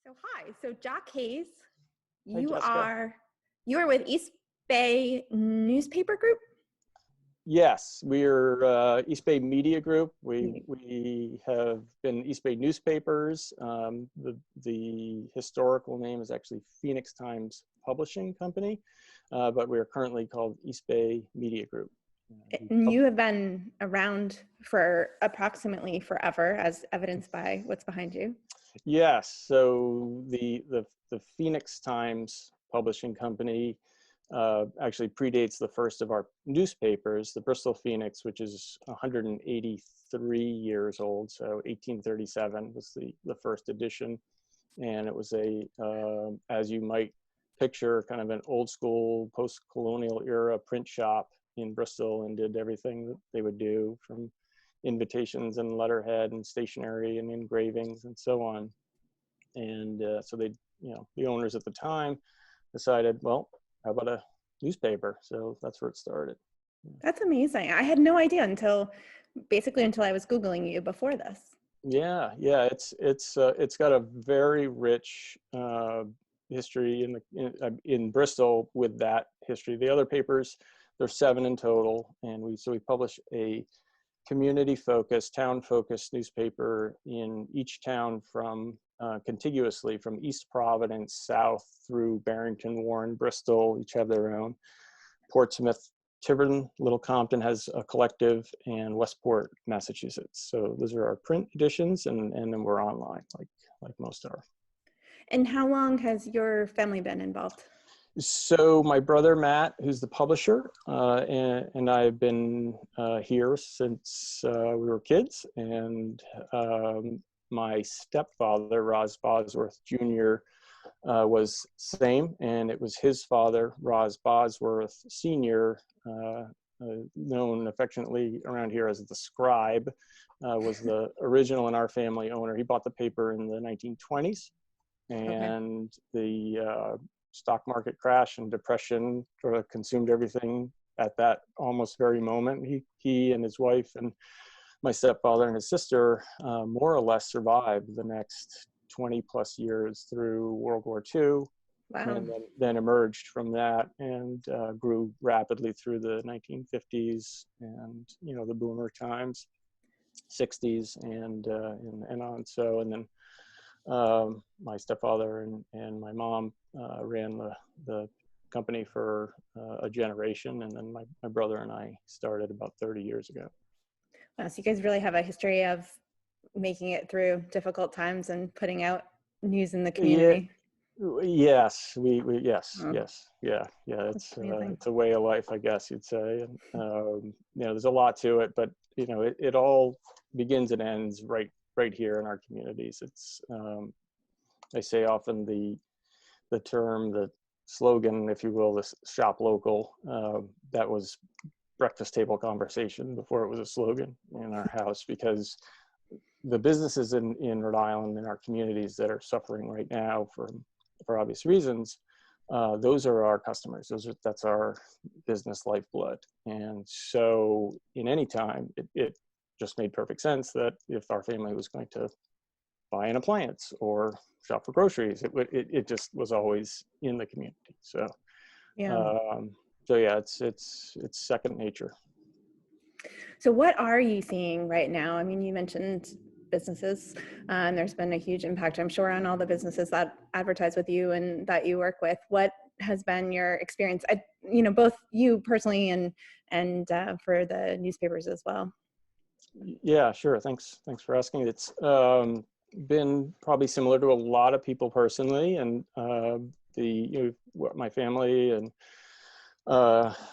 So hi, so Jock Hayes, Hi, you Jessica. are you are with East Bay Newspaper Group? Yes, we're East Bay Media Group. Media. We have been East Bay Newspapers. The historical name is actually Phoenix Times Publishing Company, but we are currently called East Bay Media Group. And you have been around for approximately forever, as evidenced by what's behind you. Yes, so the Phoenix Times Publishing Company actually predates the first of our newspapers, the Bristol Phoenix, which is 183 years old. So 1837 was the first edition. And it was as you might picture, kind of an old school post-colonial era print shop in Bristol, and did everything that they would do, from invitations and letterhead and stationery and engravings and so on. And so they, the owners at the time decided, well, how about a newspaper? So that's where it started. That's amazing. I had no idea until I was Googling you before this. Yeah, it's got a very rich history in Bristol with that history. The other papers, there's 7 in total, and we publish a community-focused, town-focused newspaper in each town from contiguously from East Providence south through Barrington, Warren, Bristol. Each have their own. Portsmouth, Tiverton, Little Compton has a collective, and Westport, Massachusetts. So those are our print editions, and then we're online, like most are. And how long has your family been involved? So my brother Matt, who's the publisher, and I've been here since we were kids. And my stepfather, Roz Bosworth Jr., was same, and it was his father, Roz Bosworth Sr., known affectionately around here as the Scribe, was the original in our family owner. He bought the paper in the 1920s, and the stock market crash and depression sort of consumed everything at that almost very moment. He and his wife and my stepfather and his sister more or less survived the next 20 plus years through World War II. Wow. And then emerged from that and grew rapidly through the 1950s and the boomer times, 60s and on. So, and then my stepfather and my mom ran the company for a generation, and then my brother and I started about 30 years ago. Wow, so you guys really have a history of making it through difficult times and putting out news in the community. Yes, yeah. It's a way of life, I guess you'd say. And there's a lot to it, but it all begins and ends right here in our communities. It's I say often the term, the slogan, if you will, the shop local, that was breakfast table conversation before it was a slogan in our house, because the businesses in Rhode Island, in our communities that are suffering right now for obvious reasons, those are our customers. That's our business lifeblood. And so in any time, it just made perfect sense that if our family was going to buy an appliance or shop for groceries, it just was always in the community. So it's second nature. So what are you seeing right now? I mean, you mentioned businesses, and there's been a huge impact, I'm sure, on all the businesses that advertise with you and that you work with. What has been your experience, both you personally and for the newspapers as well? Yeah, sure. Thanks for asking. It's been probably similar to a lot of people personally, and my family and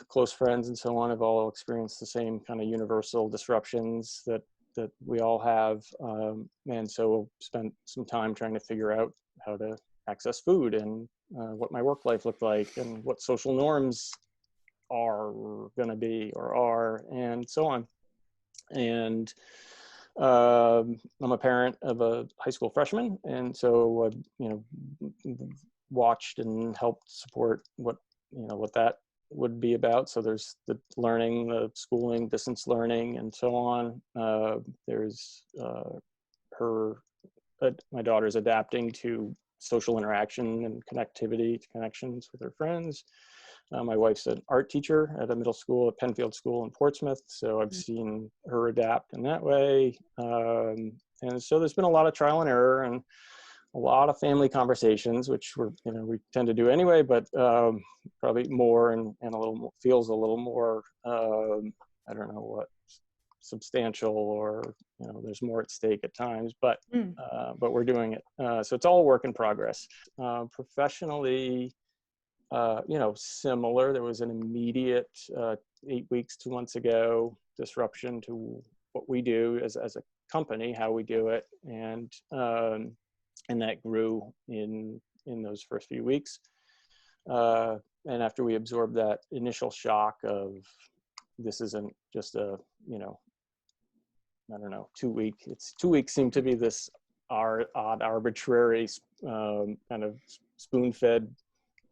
close friends and so on have all experienced the same kind of universal disruptions that we all have, and so spent some time trying to figure out how to access food, and what my work life looked like, and what social norms are going to be or are, and so on. And I'm a parent of a high school freshman, and so watched and helped support what that would be about. So there's the learning, the schooling, distance learning, and so on. There's my daughter's adapting to social interaction and connections with her friends. My wife's an art teacher at a middle school at Penfield School in Portsmouth, so I've seen her adapt in that way. And so there's been a lot of trial and error and a lot of family conversations, which we tend to do anyway, but probably more and a little more, feels a little more, I don't know what, substantial, or there's more at stake at times, but we're doing it. So it's all a work in progress. Professionally, similar. There was an immediate 8 weeks, 2 months ago, disruption to what we do as a company, how we do it, and that grew in those first few weeks. And after we absorbed that initial shock of this isn't just a, I don't know, 2 week. It's 2 weeks seemed to be this odd, arbitrary kind of spoon-fed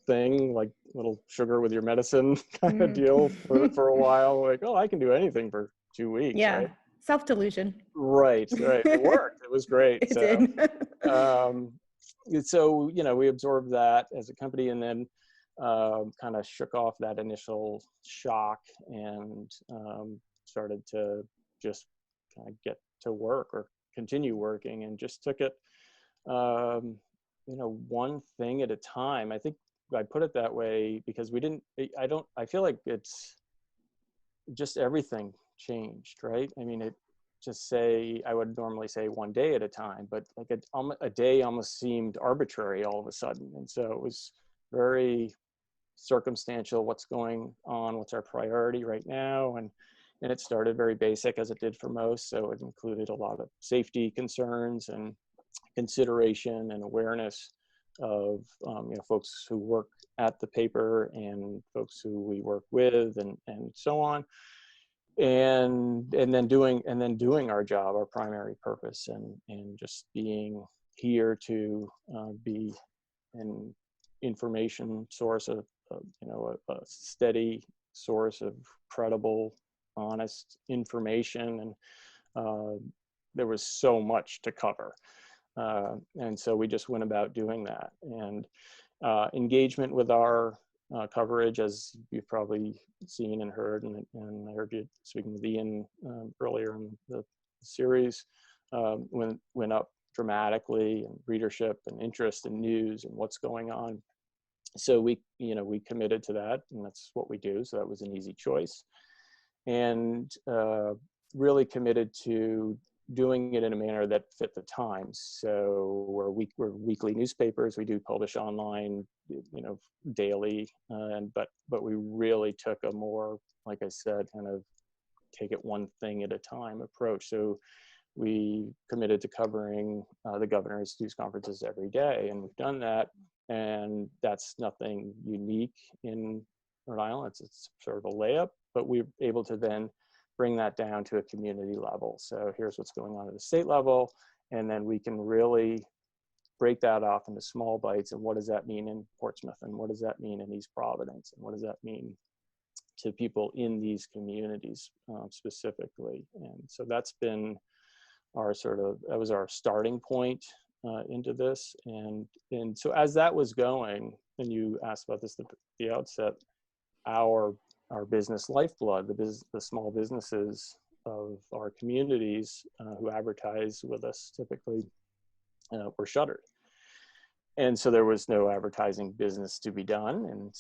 thing, like little sugar with your medicine kind of deal for a while. Like, oh, I can do anything for 2 weeks. Yeah, right? Self-delusion. Right. It worked. It was great. It did. So we absorbed that as a company, and then kind of shook off that initial shock and started to just kind of get to work or continue working, and just took it one thing at a time. I think I put it that way because I feel like it's just everything changed, right? I mean, I would normally say one day at a time, but like a day almost seemed arbitrary all of a sudden. And so it was very circumstantial. What's going on? What's our priority right now? And it started very basic, as it did for most. So it included a lot of safety concerns and consideration and awareness of folks who work at the paper and folks who we work with, and so on. And then doing our job, our primary purpose, and just being here to be an information source of a steady source of credible, honest information. And there was so much to cover, and so we just went about doing that. And engagement with our coverage, as you've probably seen and heard, and I heard you speaking with Ian earlier in the series, went up dramatically, and readership and interest in news and what's going on. So we committed to that, and that's what we do. So that was an easy choice, and really committed to doing it in a manner that fit the times. So we're weekly newspapers. We do publish online, daily, but we really took a more, like I said, kind of take it one thing at a time approach. So we committed to covering the governor's news conferences every day, and we've done that. And that's nothing unique in Rhode Island. It's sort of a layup, but we're able to then bring that down to a community level. So here's what's going on at the state level, and then we can really break that off into small bites. And what does that mean in Portsmouth? And what does that mean in East Providence? And what does that mean to people in these communities specifically? And so that's been that was our starting point into this. And so as that was going, and you asked about this at the outset, our business lifeblood, the small businesses of our communities who advertise with us typically were shuttered. And so there was no advertising business to be done. And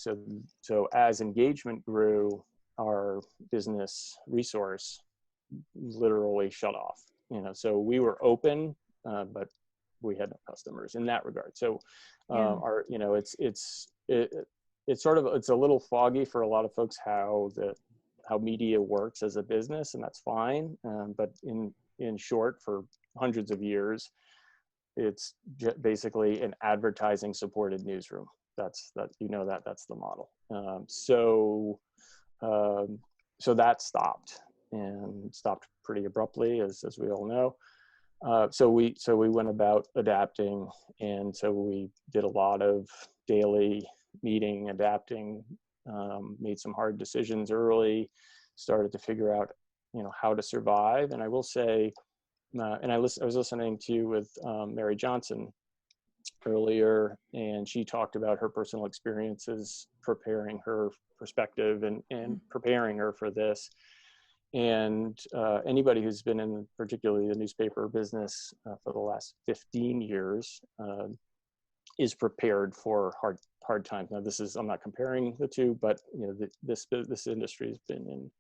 so as engagement grew, our business resource literally shut off. So we were open, but we had no customers in that regard. So it's a little foggy for a lot of folks how media works as a business, and that's fine. But in short, for hundreds of years, it's basically an advertising supported newsroom. That's the model. So that stopped pretty abruptly, as we all know. So we went about adapting, and so we did a lot of daily meeting, adapting, made some hard decisions early, started to figure out, how to survive. And I will say, and I was listening to you with Mary Johnson earlier, and she talked about her personal experiences preparing her perspective and preparing her for this. And anybody who's been in particularly the newspaper business for the last 15 years is prepared for hard times. Now, I'm not comparing the two, but this industry has been in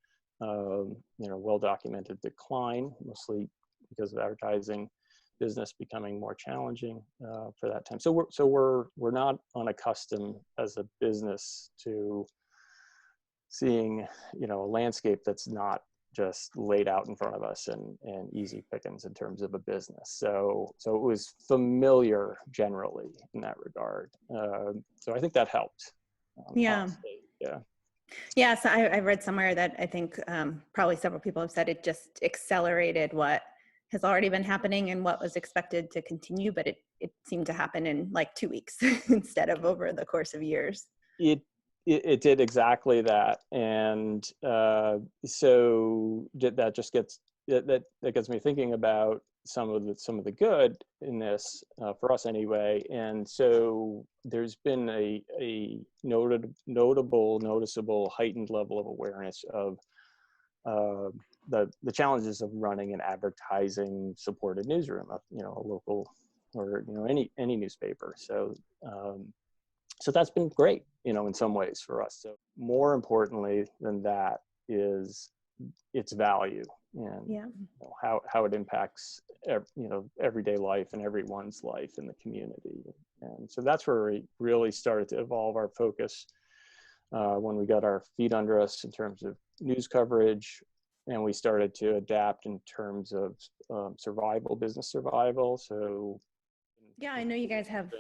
well-documented decline, mostly because of advertising business becoming more challenging for that time. So we're not unaccustomed as a business to seeing a landscape that's not just laid out in front of us and easy pickings in terms of a business. So it was familiar generally in that regard. So I think that helped. Honestly. Yeah. Yeah. So I read somewhere that I think probably several people have said it just accelerated what has already been happening and what was expected to continue, but it seemed to happen in like 2 weeks instead of over the course of years. It did exactly that, and so that just gets me thinking about some of the good in this for us anyway. And so there's been a noticeable heightened level of awareness of the challenges of running an advertising supported newsroom, a local or any newspaper. So that's been great, in some ways for us. So more importantly than that is its value and how it impacts everyday life and everyone's life in the community. And so that's where we really started to evolve our focus when we got our feet under us in terms of news coverage, and we started to adapt in terms of business survival. So yeah, I know you guys have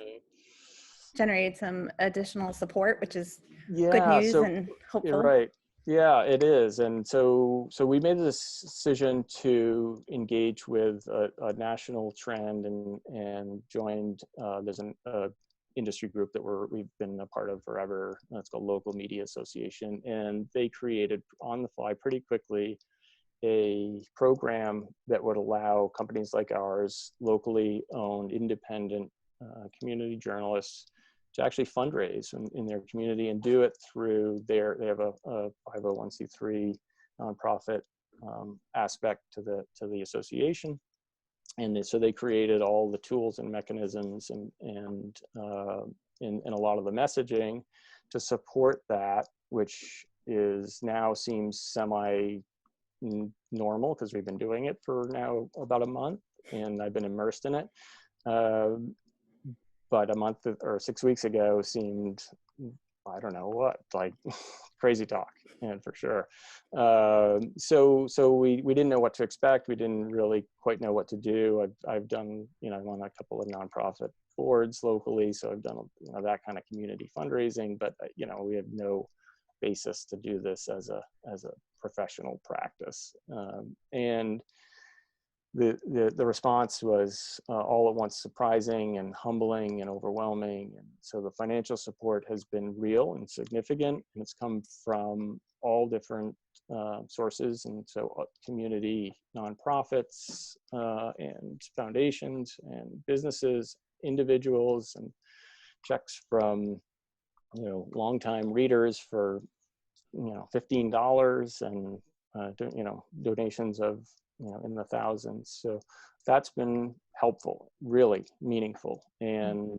generated some additional support, which is good news and hopeful. You're right. Yeah, it is. And so we made this decision to engage with a national trend and joined, there's an industry group that we've been a part of forever. It's called Local Media Association. And they created on the fly pretty quickly a program that would allow companies like ours, locally owned, independent community journalists, to actually fundraise in their community and do it through they have a 501c3 nonprofit aspect to the association. And so they created all the tools and mechanisms and a lot of the messaging to support that, which seems semi normal because we've been doing it for now about a month and I've been immersed in it. But a month or 6 weeks ago seemed, I don't know what, like crazy talk, and for sure. So we didn't know what to expect. We didn't really quite know what to do. I've done, I'm on a couple of nonprofit boards locally, so I've done that kind of community fundraising. But we have no basis to do this as a professional practice, and the response was all at once surprising and humbling and overwhelming. And so the financial support has been real and significant, and it's come from all different sources. And so community nonprofits and foundations and businesses, individuals, and checks from longtime readers for $15 and donations of in the thousands. So that's been helpful, really meaningful, and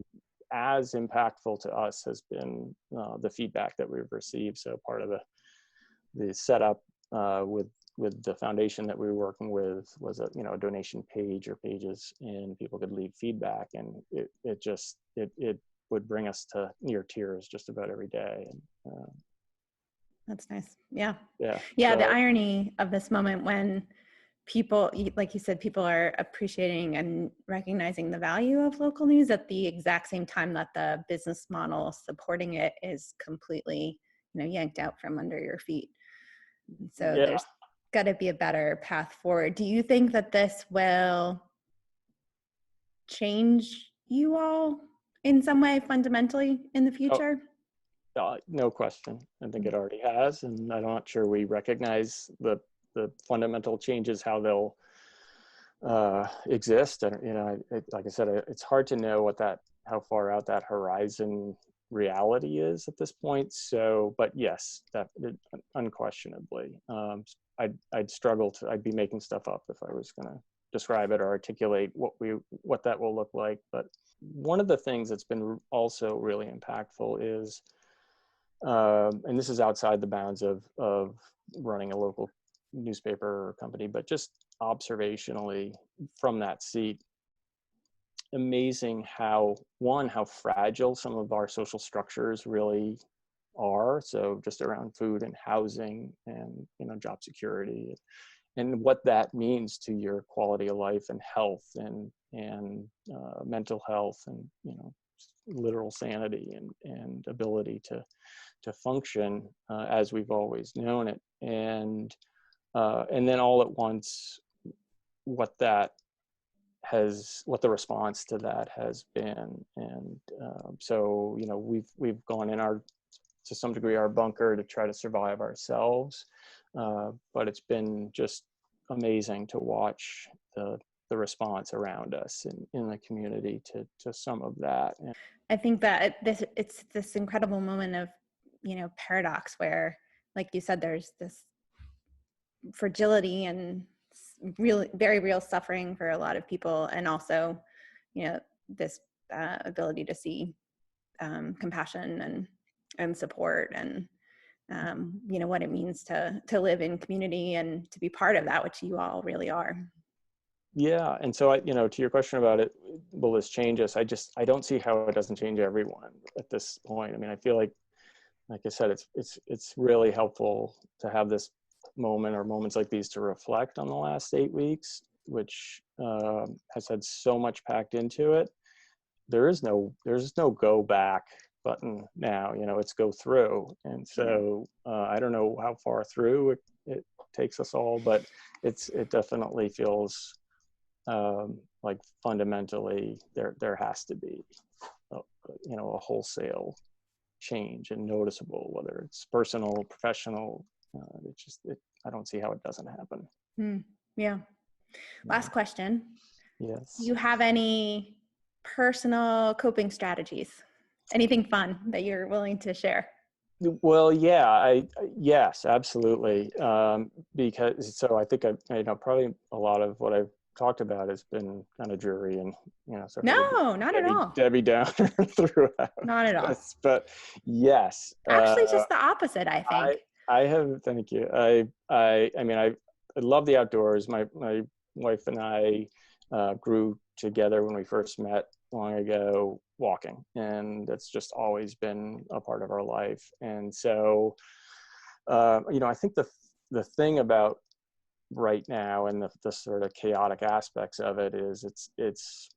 as impactful to us has been the feedback that we've received. So part of the setup with the foundation that we were working with was a donation page or pages, and people could leave feedback, and it would bring us to near tears just about every day. And that's nice. Yeah. So, the irony of this moment when people, like you said, people are appreciating and recognizing the value of local news at the exact same time that the business model supporting it is completely, yanked out from under your feet. So there's got to be a better path forward. Do you think that this will change you all in some way fundamentally in the future? No question. I think it already has, and I'm not sure we recognize the fundamental changes, how they'll exist. And like I said, it's hard to know how far out that horizon reality is at this point. So, but yes, that unquestionably, I'd struggle to, I'd be making stuff up if I was going to describe it or articulate what that will look like. But one of the things that's been also really impactful is, and this is outside the bounds of running a local newspaper or company, but just observationally from that seat, amazing how fragile some of our social structures really are. So just around food and housing and, job security, and what that means to your quality of life and health and mental health and, literal sanity and ability to function as we've always known it. And then all at once, what the response to that has been. And so, we've gone in to some degree, our bunker to try to survive ourselves. But it's been just amazing to watch the response around us in the community to some of that. And I think that it's this incredible moment of, paradox where, like you said, there's this fragility and really very real suffering for a lot of people, and also, this ability to see compassion and support and what it means to live in community and to be part of that, which you all really are. Yeah, and so to your question about it, will this change us? I don't see how it doesn't change everyone at this point. I mean, I feel like I said, it's really helpful to have this moment or moments like these to reflect on the last 8 weeks, which has had so much packed into it. There's no go back button now. It's go through. And so I don't know how far through it takes us all, but it definitely feels like fundamentally there has to be a wholesale change and noticeable, whether it's personal, professional. I don't see how it doesn't happen. Yeah. Last question. Yes. Do you have any personal coping strategies? Anything fun that you're willing to share? Well, yeah, yes, absolutely. Because I think probably a lot of what I've talked about has been kind of dreary and sort of No, not at all. Debbie Downer throughout. Not at all. But yes, actually, just the opposite, I think. I have. Thank you. I mean, I love the outdoors. My wife and I grew together when we first met long ago, walking, and that's just always been a part of our life. And so, I think the thing about right now and the sort of chaotic aspects of it is it's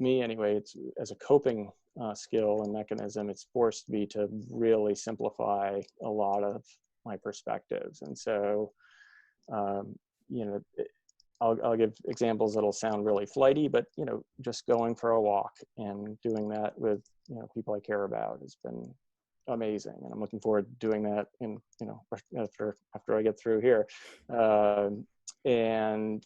me anyway. It's as a coping skill and mechanism. It's forced me to really simplify a lot of my perspectives, and so I'll give examples that'll sound really flighty, but just going for a walk and doing that with people I care about has been amazing, and I'm looking forward to doing that in after I get through here, and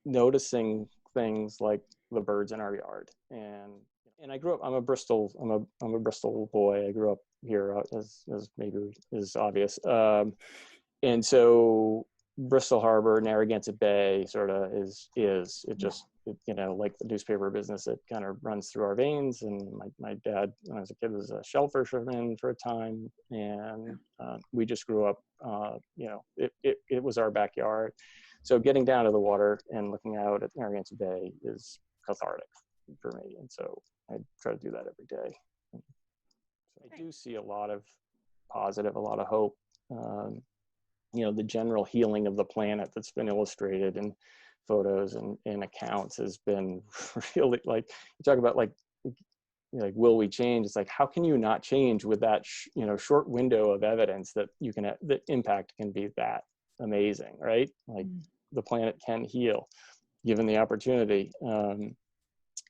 noticing things like the birds in our yard. And I grew up. I'm a Bristol boy. I grew up here, as maybe is obvious, and so Bristol Harbor, Narragansett Bay sort of is it just, like the newspaper business, it kind of runs through our veins. And my dad, when I was a kid, was a shellfisherman for a time. And we just grew up, it was our backyard. So getting down to the water and looking out at Narragansett Bay is cathartic for me. And so I try to do that every day. So I do see a lot of positive, a lot of hope. The general healing of the planet that's been illustrated in photos and accounts has been really, like, you talk about like will we change? It's like, how can you not change with that short window of evidence that the impact can be that amazing, right? Like the planet can heal given the opportunity.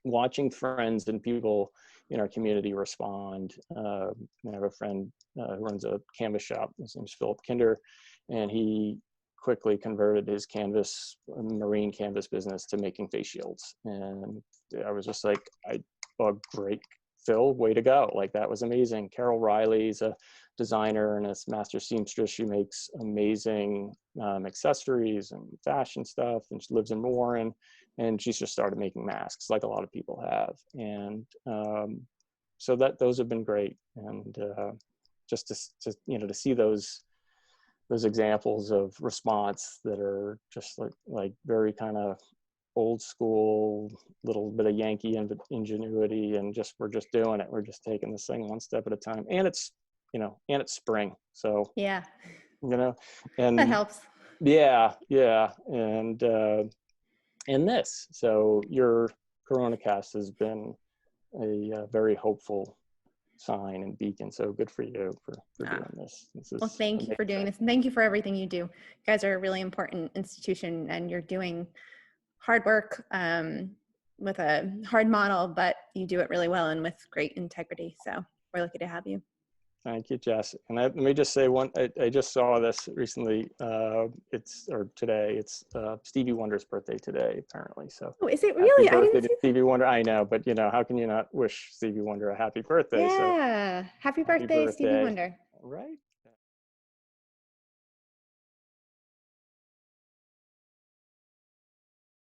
Watching friends and people in our community respond. I have a friend who runs a canvas shop. His name's Philip Kinder, and he quickly converted his marine canvas business to making face shields. And I was just like, oh, great, Phil, way to go. Like, that was amazing. Carol Riley's a designer and a master seamstress. She makes amazing accessories and fashion stuff, and she lives in Warren, and she's just started making masks like a lot of people have. And so those have been great. And just to to see those examples of response that are just like very kind of old school, little bit of Yankee ingenuity, and we're just doing it. We're just taking this thing one step at a time. And it's spring, so Yeah, and that helps. yeah, and this. So your Coronacast has been a very hopeful sign and beacon. So good for you for doing this. Well, thank you for doing this, and thank you for everything you do. You guys are a really important institution, and you're doing hard work with a hard model, but you do it really well and with great integrity. So we're lucky to have you. Thank you, Jess. And let me just say I just saw this recently. Today. It's Stevie Wonder's birthday today, apparently. So. Oh, is it really? Happy birthday to Stevie Wonder. I know, but how can you not wish Stevie Wonder a happy birthday? Yeah. So, happy birthday, Stevie Wonder. Right.